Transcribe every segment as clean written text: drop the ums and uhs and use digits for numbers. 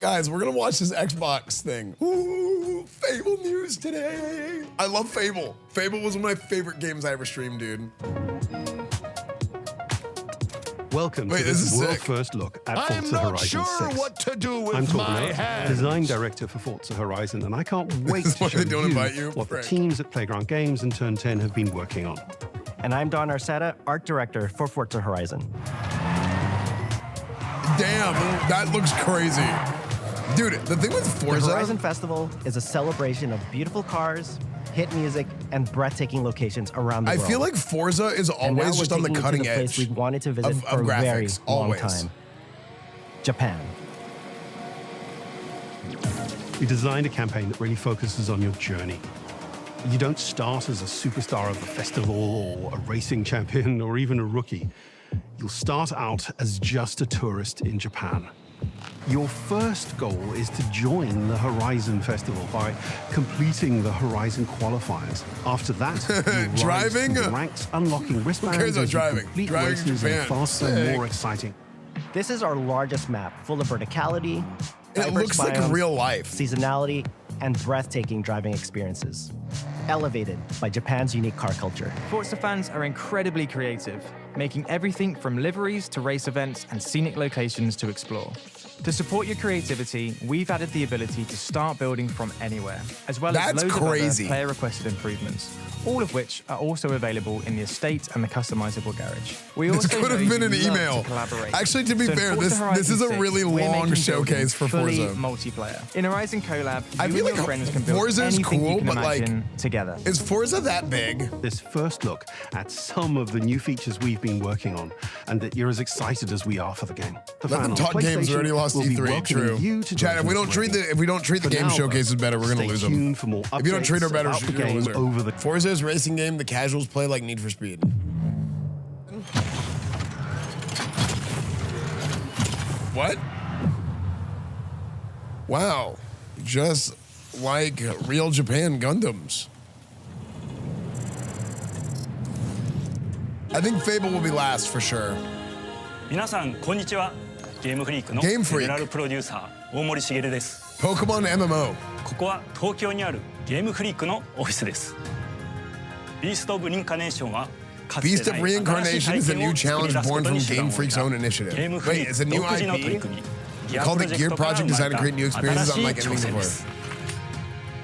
Guys, we're gonna watch this Xbox thing. Ooh, Fable news today. I love Fable. Fable was one of my favorite games I ever streamed, dude. Welcome to this world-first look at Forza Horizon 6. I'm not sure what to do with I'm my Torben, hands. design director for Forza Horizon, and I can't wait to show you what the teams at Playground Games and Turn 10 have been working on. And I'm Don Arceta, art director for Forza Horizon. Damn, that looks crazy. Dude, the thing with Forza... The Horizon Festival is a celebration of beautiful cars, hit music, and breathtaking locations around the world. I feel like Forza is always just on the cutting edge place we've wanted to visit of for graphics, a very long always. time. Japan. We designed a campaign that really focuses on your journey. You don't start as a superstar of the festival or a racing champion or even a rookie. You'll start out as just a tourist in Japan. Your first goal is to join the Horizon Festival by completing the Horizon qualifiers. After that, you rise through the ranks, unlocking wristbands as you complete races and faster and more exciting. This is our largest map, full of verticality, it looks like real life, seasonality, and breathtaking driving experiences, elevated by Japan's unique car culture. Forza fans are incredibly creative, making everything from liveries to race events and scenic locations to explore. To support your creativity, we've added the ability to start building from anywhere, as well as loads of other player-requested improvements, all of which are also available in the estate and the customizable garage. We also could have been an email. Actually, to be fair, this is a really long showcase for Forza. Multiplayer. In Horizon Collab, I feel like friends can build Forza's anything cool, you can but like, together. Is Forza that big? This first look at some of the new features we've been working on, and that you're as excited as we are for the game. Let them talk games. Already lost E3. True. Chad, if we don't treat the game showcases better, we're gonna lose them. For more if you don't treat our better, the you're gonna lose them. Forza's racing game. The casuals play like Need for Speed. What? Wow. Just like real Japan Gundams. I think Fable will be last for sure. 皆さんこんにちは。ゲームフリークのゼネラルプロデューサー大森茂です。Pokemon MMO。ここは東京にあるゲームフリークのオフィスです。ビースト・オブ・リンカネーションは Beast of Reincarnation is a new challenge born from Game Freak's own initiative. Wait, it's a new IP? We called it Gear Project designed to create new experiences unlike anything before.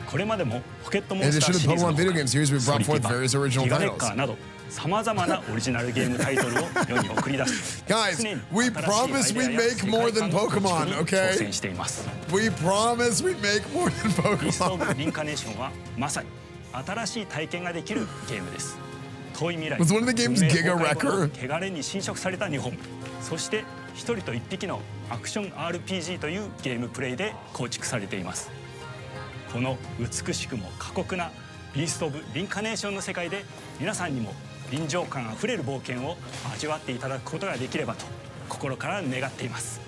これまでもポケットモン In スタ addition ー to シリーズ Pokemon の video game series, we've brought forth various original ギガレッ titles. カーなどさまざまなオリジナルゲームタイトルを世に送り出し Guys, we promise we make more than Pokemon, okay? 挑戦しています。 We promise we make more than ビースト・オ Pokemon. ブ・リンカネーションはまさに新しい体験ができるゲームです。遠い未来 Was one of the games Giga Wrecker? 汚れに侵食された日本、そして一人と一匹のアクション RPG というゲームプレイで構築されています。この美しくも過酷なビースト・オブ・リンカネーションの世界で皆さんにも臨場感あふれる冒険を味わっていただくことができればと心から願っています。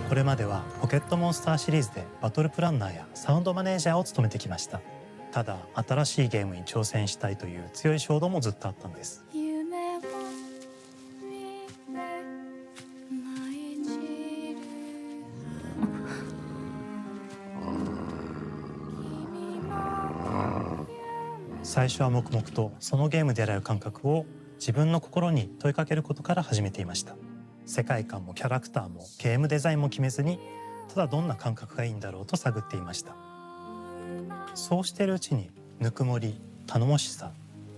これまではポケットモンスターシリーズでバトルプランナーやサウンドマネージャーを務めてきました。ただ新しいゲームに挑戦したいという強い衝動もずっとあったんです。最初は黙々とそのゲームである感覚を自分の心に問いかけることから始めていました。世界観もキャラクターもゲームデザインも決めずに、ただどんな感覚がいいんだろうと探っていました。そうしているうちにぬくもり、頼もしさ、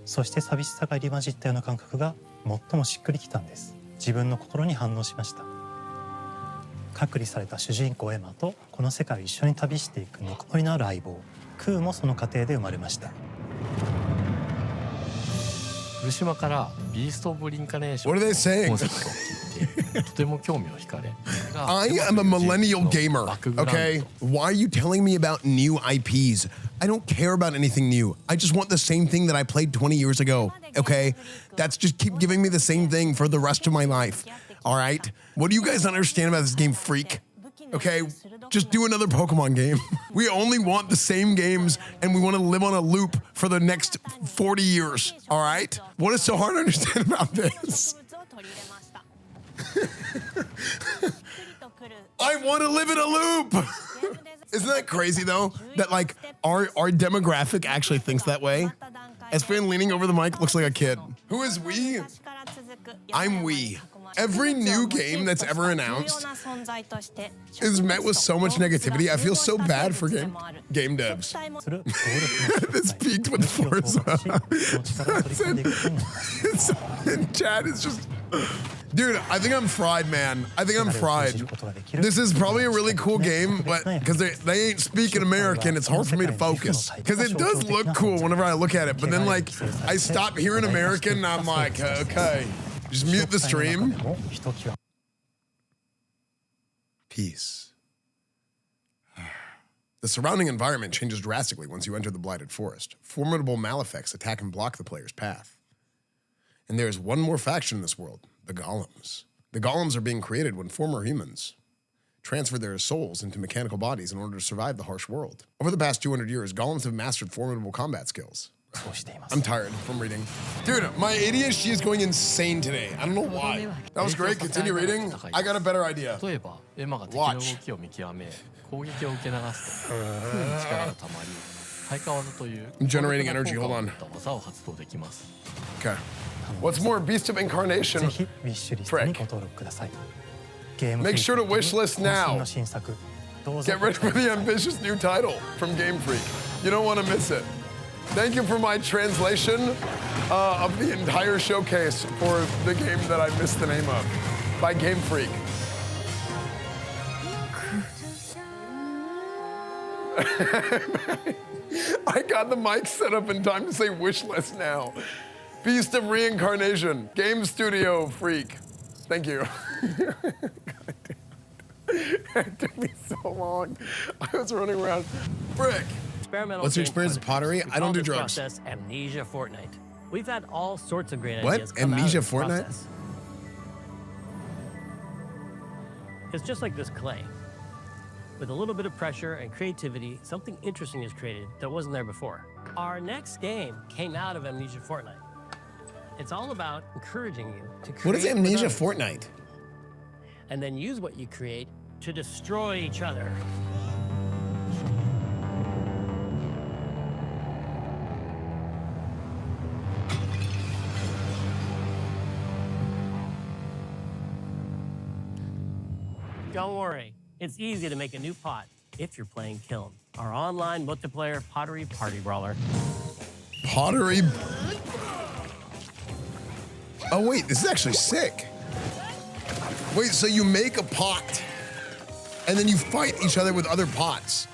そして寂しさが入り混じったような感覚が最もしっくりきたんです。自分の心に反応しました。隔離された主人公エマとこの世界を一緒に旅していくぬくもりのある相棒クーもその過程で生まれました。古島からビースト・オブ・リンカネーション What are they saying? のコンセプトを聞いてとても興味を惹かれ I am a millennial gamer, okay? Why are you telling me about new IPs? I don't care about anything new. I just want the same thing that I played 20 years ago, okay? That's just keep giving me the same thing for the rest of my life, all right? What do you guys understand about this game, freak? Okay, just do another Pokemon game. We only want the same games and we want to live on a loop for the next 40 years, all right? What is so hard to understand about this? I want to live in a loop. Isn't that crazy though? That like our demographic actually thinks that way. Esfand leaning over the mic looks like a kid. Who is we? I'm we. Every new game that's ever announced is met with so much negativity. I feel so bad for game devs. This peaked with Forza. Chat is just... Dude, I think I'm fried, man. I think I'm fried. This is probably a really cool game, but because they ain't speaking American, it's hard for me to focus. Because it does look cool whenever I look at it, but then like, I stop hearing American and I'm like, okay, just mute the stream. Peace. The surrounding environment changes drastically once you enter the Blighted Forest. Formidable Malefacts attack and block the player's path. And there is one more faction in this world. The Golems. The Golems are being created when former humans transfer their souls into mechanical bodies in order to survive the harsh world. Over the past 200 years, Golems have mastered formidable combat skills. I'm tired from reading. Dude, my ADHD is going insane today. I don't know why. That was great. Continue reading. I got a better idea. Watch. I'm generating energy. Hold on. Okay. What's more, Beast of Incarnation? Frick. Make sure to wishlist now. Get ready for the ambitious new title from Game Freak. You don't want to miss it. Thank you for my translation of the entire showcase for the game that I missed the name of by Game Freak. I got the mic set up in time to say wishlist now. Beast of Reincarnation, Game Studio Freak. Thank you. It took me so long. I was running around. Frick. What's your experience with Pottery? I don't do drugs. Amnesia Fortnite. We've had all sorts of great What? ideas come Amnesia out of this Fortnite? process. It's just like this clay. With a little bit of pressure and creativity, something interesting is created that wasn't there before. Our next game came out of Amnesia Fortnite. It's all about encouraging you to create. What is Amnesia with others, Fortnite? and then use what you create to destroy each other. Don't worry, it's easy to make a new pot if you're playing Kiln, our online multiplayer pottery party brawler. Pottery. Oh wait, this is actually sick. Wait, so you make a pot and then you fight each other with other pots.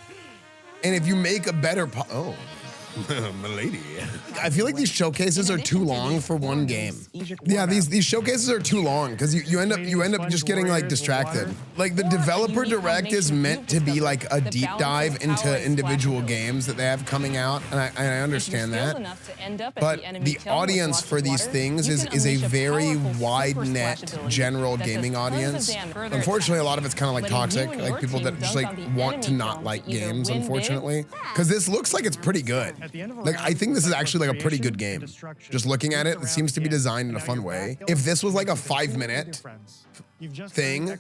And if you make a better pot, oh, milady. I feel like these showcases are too long for one game. Yeah, these showcases are too long because you end up just getting like distracted. Like the developer direct is meant to be like a deep dive into individual games that they have coming out, and I understand that. But the audience for these things is a very wide net general gaming audience. Unfortunately, a lot of it's kind of like toxic, like people that just like want to not like games, unfortunately. Because this looks like it's pretty good. Like, I think this is actually like a pretty good game. Just looking at it, it seems to be designed in a fun way. If this was like a 5-minute thing,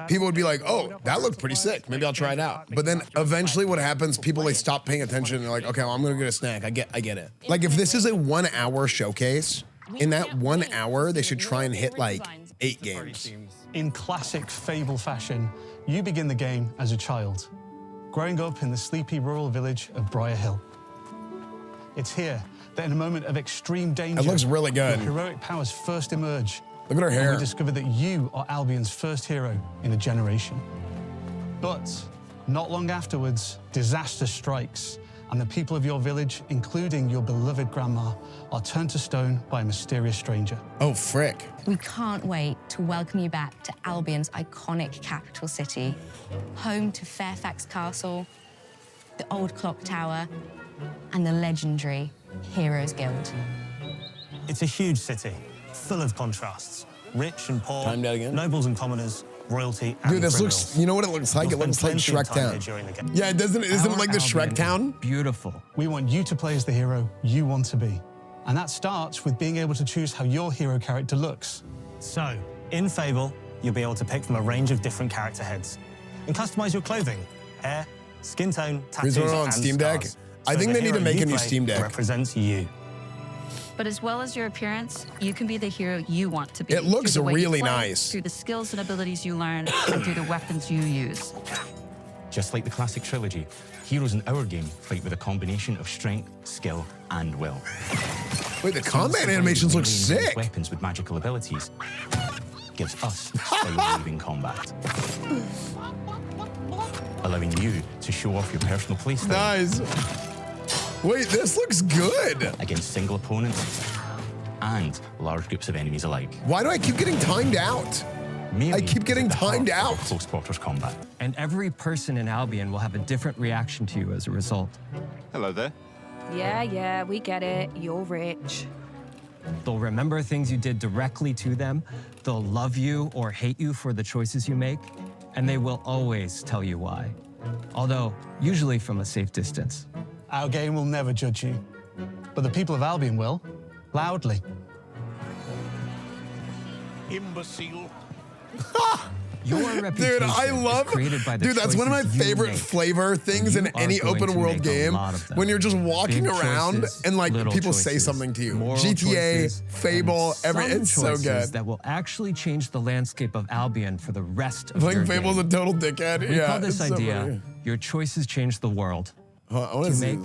people would be like, oh, that looked pretty sick. Maybe I'll try it out. But then eventually what happens, people, they stop paying attention and they're like, okay, well, I'm gonna get a snack. I get it. Like if this is a 1 hour showcase, in that 1 hour, they should try and hit like 8 games. In classic Fable fashion, you begin the game as a child, growing up in the sleepy rural village of Briar Hill. It's here that in a moment of extreme danger, It looks really good. your heroic powers first emerge. Look at her hair. And we discover that you are Albion's first hero in a generation. But not long afterwards, disaster strikes, and the people of your village, including your beloved grandma, are turned to stone by a mysterious stranger. Oh, frick. We can't wait to welcome you back to Albion's iconic capital city, home to Fairfax Castle, the old clock tower, and the legendary Heroes Guild. It's a huge city, full of contrasts. Rich and poor, Timed out again. nobles and commoners, royalty, and Dude, this criminals. looks, you know what it looks like? It You'll looks like spend Shrek plenty of time Town. there during the game. Yeah, isn't it like the Shrek Albion Town? is beautiful. We want you to play as the hero you want to be. And that starts with being able to choose how your hero character looks. So, in Fable, you'll be able to pick from a range of different character heads and customize your clothing, hair, skin tone, tattoos, Here's one on and Steam Deck. scars. I So think the they need to hero make you a new play Steam Deck. represents you. But as well as your appearance, you can be the hero you want to be. It looks through the way you really play, nice. Through the skills and abilities you learn, and through the weapons you use. Just like the classic trilogy, heroes in our game fight with a combination of strength, skill, and will. Wait, the combat animations look sick. Weapons with magical abilities gives us style-weaving combat, allowing you to show off your personal playstyle. Nice. Wait, this looks good. Against single opponents and large groups of enemies alike. Why do I keep getting timed out? Melee I keep getting is at the timed heart of out. close quarters combat. And every person in Albion will have a different reaction to you as a result. Hello there. Yeah, we get it. You're rich. They'll remember things you did directly to them, they'll love you or hate you for the choices you make, and they will always tell you why. Although, usually from a safe distance. Our game will never judge you, but the people of Albion will, loudly. Imbecile. Your reputation Dude, I love. is created by the Dude, that's one of my choices you favorite make. flavor things in You are any going open to world make a game. lot of them. When you're just walking Big around choices, and like little people say choices, something to you. moral GTA, choices, Fable, and it's some so choices good. that will actually change the landscape of Albion for the rest of Playing your Fable's a game. total dickhead. We yeah, call this it's so idea, funny. your choices change the world. I wanna To see make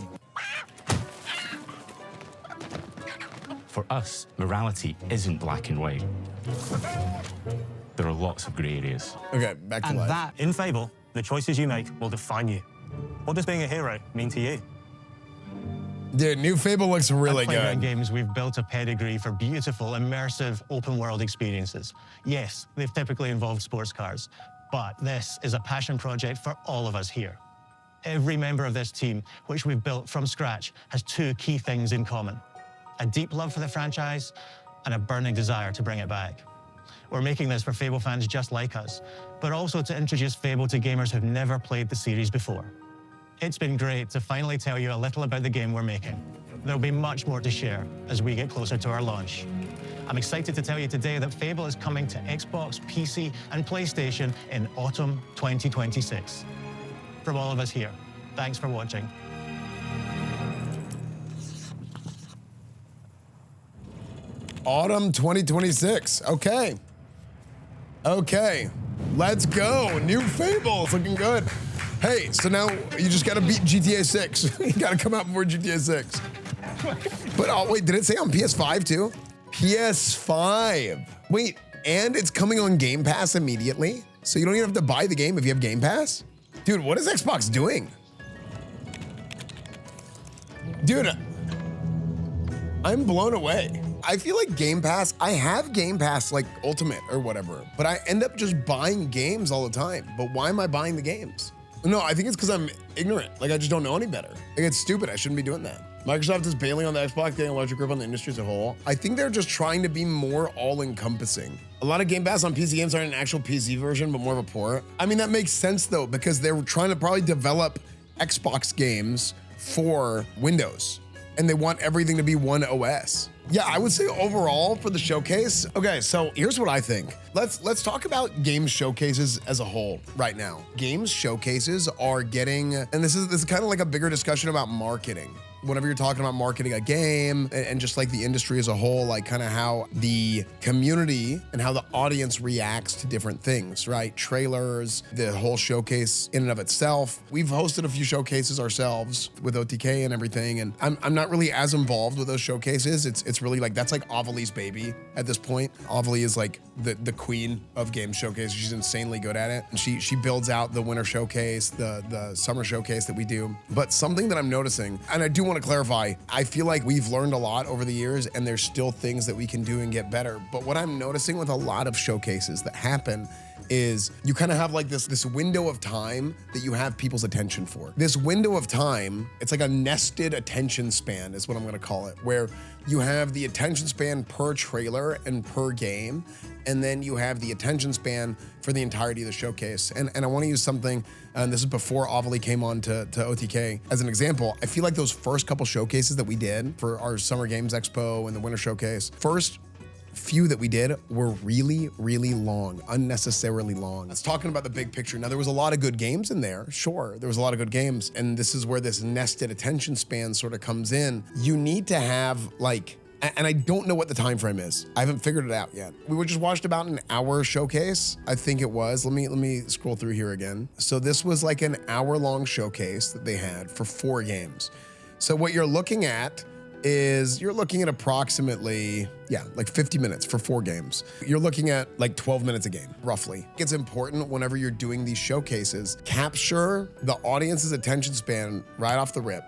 this. For us, morality isn't black and white. There are lots of grey areas. Okay, back to And life. that, in Fable, the choices you make will define you. What does being a hero mean to you? Dude, new Fable looks really At Playground good. Games, we've built a pedigree for beautiful, immersive, open-world experiences. Yes, they've typically involved sports cars, but this is a passion project for all of us here. Every member of this team, which we've built from scratch, has two key things in common: a deep love for the franchise and a burning desire to bring it back. We're making this for Fable fans just like us, but also to introduce Fable to gamers who've never played the series before. It's been great to finally tell you a little about the game we're making. There'll be much more to share as we get closer to our launch. I'm excited to tell you today that Fable is coming to Xbox, PC, and PlayStation in autumn 2026. From all of us here, thanks for watching. Autumn 2026. Okay. Okay. Let's go. New Fable. It's looking good. Hey, so now you just got to beat GTA 6. You got to come out before GTA 6. But oh, wait, did it say on PS5 too? PS5. Wait, and it's coming on Game Pass immediately? So you don't even have to buy the game if you have Game Pass? Dude, what is Xbox doing? Dude, I'm blown away. I feel like Game Pass, I have Game Pass like Ultimate or whatever, but I end up just buying games all the time. But why am I buying the games? No, I think it's because I'm ignorant. Like, I just don't know any better. Like, it's stupid. I shouldn't be doing that. Microsoft is bailing on the Xbox, getting a larger grip on the industry as a whole. I think they're just trying to be more all-encompassing. A lot of Game Pass on PC games aren't an actual PC version, but more of a port. I mean, that makes sense, though, because they're trying to probably develop Xbox games for Windows, and they want everything to be one OS. Yeah, I would say overall for the showcase. Okay, so here's what I think. Let's talk about games showcases as a whole right now. Games showcases are getting, and this is kind of like a bigger discussion about marketing. Whenever you're talking about marketing a game and just like the industry as a whole, like kind of how the community and how the audience reacts to different things, right? Trailers, the whole showcase in and of itself. We've hosted a few showcases ourselves with OTK and everything, and I'm not really as involved with those showcases. It's really like, that's like Avali's baby at this point. Avali is like the queen of game showcase. She's insanely good at it. And she builds out the winter showcase, the summer showcase that we do. But something that I'm noticing, and I do want to clarify, I feel like we've learned a lot over the years and there's still things that we can do and get better. But what I'm noticing with a lot of showcases that happen is you kind of have like this window of time that you have people's attention for. This window of time, it's like a nested attention span is what I'm gonna call it, where you have the attention span per trailer and per game, and then you have the attention span for the entirety of the showcase. And I wanna use something, and this is before Ovally came on to OTK. As an example, I feel like those first couple showcases that we did for our Summer Games Expo and the Winter Showcase, first few that we did were really, really long, unnecessarily long. Let's talking about the big picture. Now, there was a lot of good games in there. Sure, there was a lot of good games. And this is where this nested attention span sort of comes in. You need to have like, and I don't know what the time frame is. I haven't figured it out yet. We just watched about an hour showcase, I think it was. Let me scroll through here again. So this was like an hour-long showcase that they had for 4 games. So what you're looking at is you're looking at approximately, like 50 minutes for 4 games. You're looking at like 12 minutes a game, roughly. It's important whenever you're doing these showcases, capture the audience's attention span right off the rip.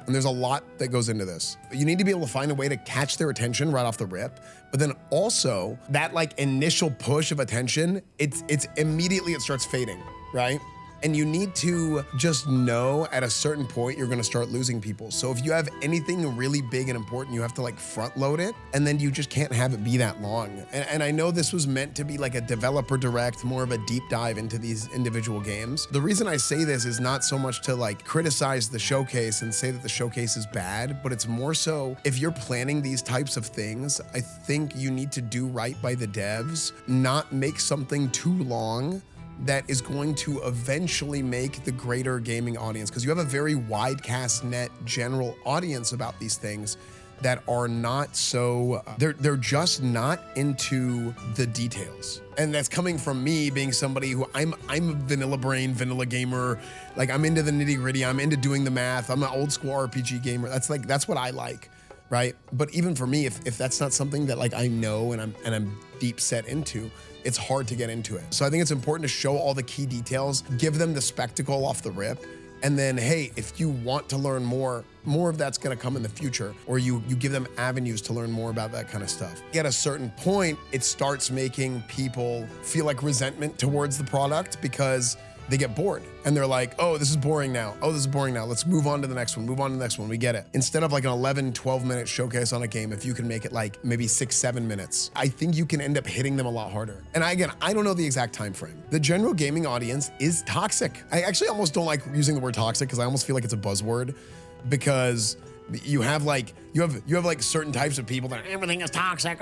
And there's a lot that goes into this. You need to be able to find a way to catch their attention right off the rip, but then also that like initial push of attention, it's immediately it starts fading, right? And you need to just know at a certain point you're gonna start losing people. So if you have anything really big and important, you have to like front load it, and then you just can't have it be that long. And I know this was meant to be like a developer direct, more of a deep dive into these individual games. The reason I say this is not so much to like criticize the showcase and say that the showcase is bad, but it's more so if you're planning these types of things, I think you need to do right by the devs, not make something too long that is going to eventually make the greater gaming audience, because you have a very wide cast net general audience about these things that are not so, they're just not into the details. And that's coming from me being somebody who I'm a vanilla brain, vanilla gamer. Like I'm into the nitty gritty, I'm into doing the math. I'm an old school RPG gamer. That's what I like, right? But even for me, if that's not something that like I know and I'm deep set into, it's hard to get into it. So I think it's important to show all the key details, give them the spectacle off the rip, and then, hey, if you want to learn more of that's gonna come in the future, or you give them avenues to learn more about that kind of stuff. At a certain point, it starts making people feel like resentment towards the product because they get bored and they're like, oh, this is boring now. Oh, this is boring now. Let's move on to the next one. Move on to the next one. We get it. Instead of like an 11, 12 minute showcase on a game, if you can make it like maybe 6, 7 minutes, I think you can end up hitting them a lot harder. And I don't know the exact time frame. The general gaming audience is toxic. I actually almost don't like using the word toxic because I almost feel like it's a buzzword, because you have like certain types of people that everything is toxic.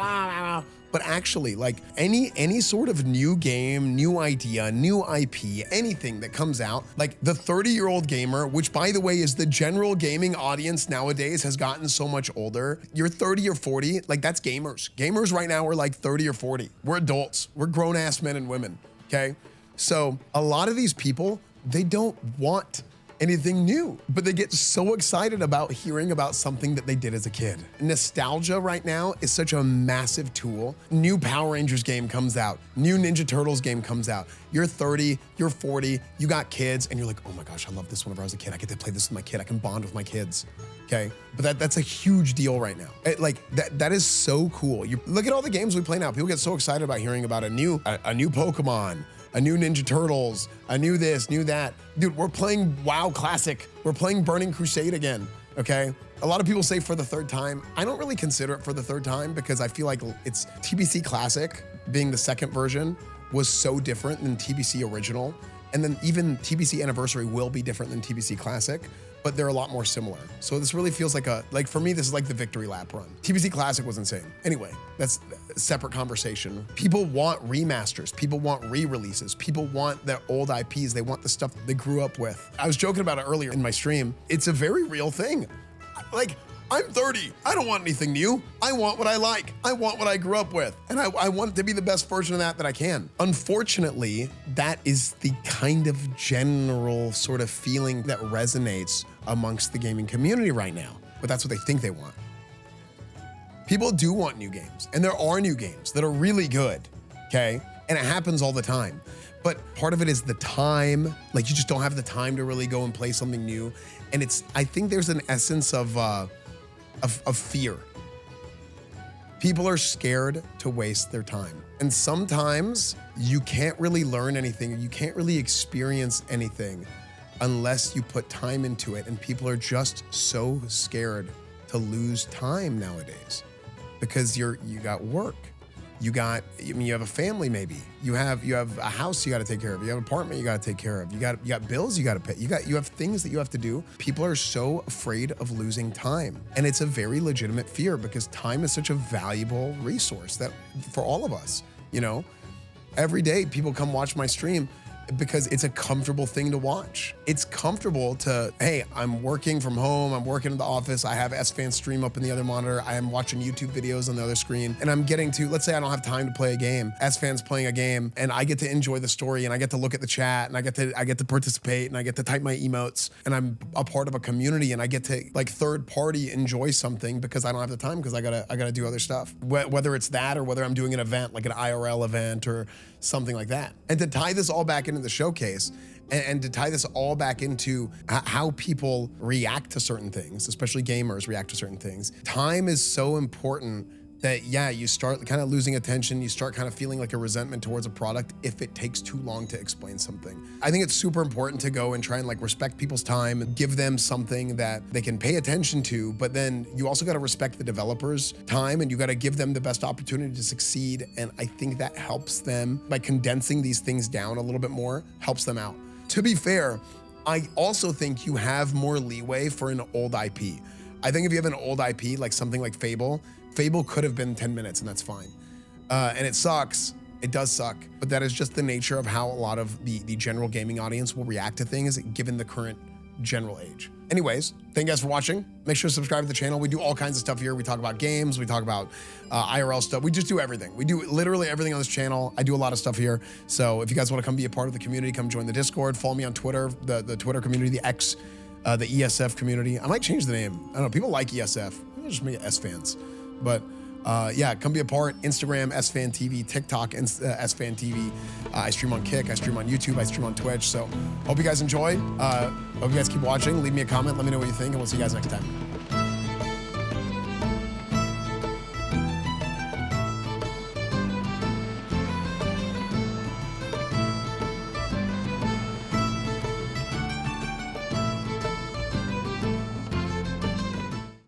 But actually, like any sort of new game, new idea, new IP, anything that comes out, like the 30-year-old gamer, which by the way is the general gaming audience nowadays, has gotten so much older. You're 30 or 40, like that's gamers. Gamers right now are like 30 or 40. We're adults. We're grown-ass men and women, okay? So a lot of these people, they don't want anything new, but they get so excited about hearing about something that they did as a kid. Nostalgia right now is such a massive tool. New Power Rangers game comes out, new Ninja Turtles game comes out. You're 30, you're 40, you got kids, and you're like, oh my gosh, I love this whenever I was a kid. I get to play this with my kid. I can bond with my kids, okay? But that's a huge deal right now. That is so cool. You look at all the games we play now. People get so excited about hearing about a new Pokemon, a new Ninja Turtles, a new this, new that. Dude, we're playing WoW Classic. We're playing Burning Crusade again, okay? A lot of people say for the 3rd time. I don't really consider it for the 3rd time because I feel like it's TBC Classic, being the 2nd version, was so different than TBC Original. And then even TBC Anniversary will be different than TBC Classic, but they're a lot more similar. So this really feels like for me, this is like the victory lap run. TBC Classic was insane. Anyway, that's a separate conversation. People want remasters. People want re-releases. People want their old IPs. They want the stuff that they grew up with. I was joking about it earlier in my stream. It's a very real thing. Like, I'm 30. I don't want anything new. I want what I like. I want what I grew up with. And I want it to be the best version of that I can. Unfortunately, that is the kind of general sort of feeling that resonates amongst the gaming community right now. But that's what they think they want. People do want new games, and there are new games that are really good, okay? And it happens all the time. But part of it is the time. Like, you just don't have the time to really go and play something new. And I think there's an essence of fear. People are scared to waste their time. And sometimes you can't really learn anything, you can't really experience anything unless you put time into it. And people are just so scared to lose time nowadays because you got work. You have a family maybe. You have a house you got to take care of. You have an apartment you got to take care of. You got bills you got to pay. You have things that you have to do. People are so afraid of losing time. And it's a very legitimate fear because time is such a valuable resource that for all of us, you know. Every day people come watch my stream because it's a comfortable thing to watch. It's comfortable to, hey, I'm working from home, I'm working in the office, I have Esfand stream up in the other monitor, I am watching YouTube videos on the other screen, and I'm getting to, let's say I don't have time to play a game, Esfand's playing a game, and I get to enjoy the story, and I get to look at the chat, and I get to participate, and I get to type my emotes, and I'm a part of a community, and I get to like third party enjoy something because I don't have the time because I gotta do other stuff. Whether it's that or whether I'm doing an event, like an IRL event or something like that. And to tie this all back into the showcase and to tie this all back into how people react to certain things, especially gamers react to certain things, time is so important that, yeah, you start kind of losing attention, you start kind of feeling like a resentment towards a product if it takes too long to explain something. I think it's super important to go and try and like respect people's time and give them something that they can pay attention to, but then you also got to respect the developers' time and you got to give them the best opportunity to succeed. And I think that helps them by condensing these things down a little bit more, helps them out. To be fair, I also think you have more leeway for an old IP. I think if you have an old IP, like something like Fable could have been 10 minutes and that's fine. And it sucks, it does suck, but that is just the nature of how a lot of the general gaming audience will react to things given the current general age. Anyways, thank you guys for watching. Make sure to subscribe to the channel. We do all kinds of stuff here. We talk about games, we talk about IRL stuff. We just do everything. We do literally everything on this channel. I do a lot of stuff here. So if you guys want to come be a part of the community, come join the Discord, follow me on Twitter, the Twitter community, the ESF community. I might change the name. I don't know, people like ESF. Maybe just make it Esfans. But yeah, come be a part. Instagram, EsfandTV, TikTok, EsfandTV. I stream on Kick, I stream on YouTube, I stream on Twitch. So hope you guys enjoyed. Hope you guys keep watching. Leave me a comment, let me know what you think, and we'll see you guys next time.